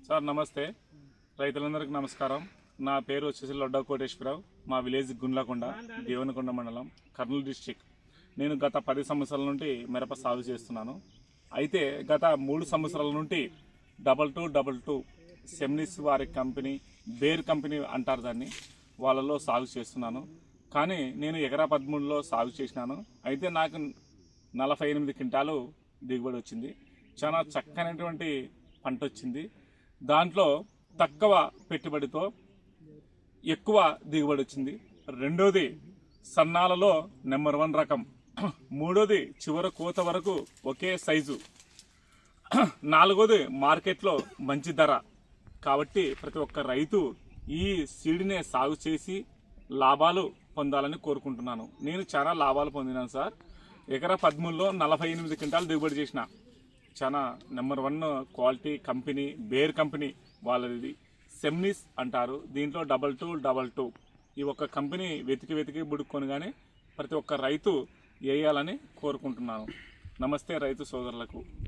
Sir నమస్తే, రైతులందరికీ నమస్కారం. నా పేరు వచ్చేసి లొడ్డా కోటేశ్వరరావు. మా విలేజ్ గుండ్లకొండ, దేవనకొండ మండలం, కర్నూలు డిస్టిక్. నేను గత 10 సంవత్సరాల నుండి మిరప సాగు చేస్తున్నాను. అయితే గత 3 సంవత్సరాల నుండి 2222 సెమ్నిస్ వారి కంపెనీ, బేర్ కంపెనీ అంటారు దాన్ని, వాళ్ళలో సాగు చేస్తున్నాను. కానీ నేను ఎకరా 13లో సాగు చేసినాను. అయితే నాకు 48 క్వింటాలు దిగుబడి వచ్చింది. చాలా చక్కనటువంటి పంట వచ్చింది. దాంట్లో తక్కువ పెట్టుబడితో ఎక్కువ దిగుబడి వచ్చింది. రెండోది సన్నాలలో నెంబర్ 1 రకం. మూడోది చివరి కోత వరకు ఒకే సైజు. నాలుగోది మార్కెట్లో మంచి ధర. కాబట్టి ప్రతి ఒక్క రైతు ఈ సీడ్నే సాగు చేసి లాభాలు పొందాలని కోరుకుంటున్నాను. నేను చాలా లాభాలు పొందినాను సార్. ఎకరా 13లో 48 క్వింటాలు దిగుబడి చేసిన. చాలా number 1 quality company, bear company వాళ్ళది. సెమ్నిస్ అంటారు. దీంట్లో 2222 ఈ ఒక్క కంపెనీ వెతికి బుడుక్కొని కానీ ప్రతి ఒక్క రైతు వేయాలని కోరుకుంటున్నాను. నమస్తే రైతు సోదరులకు.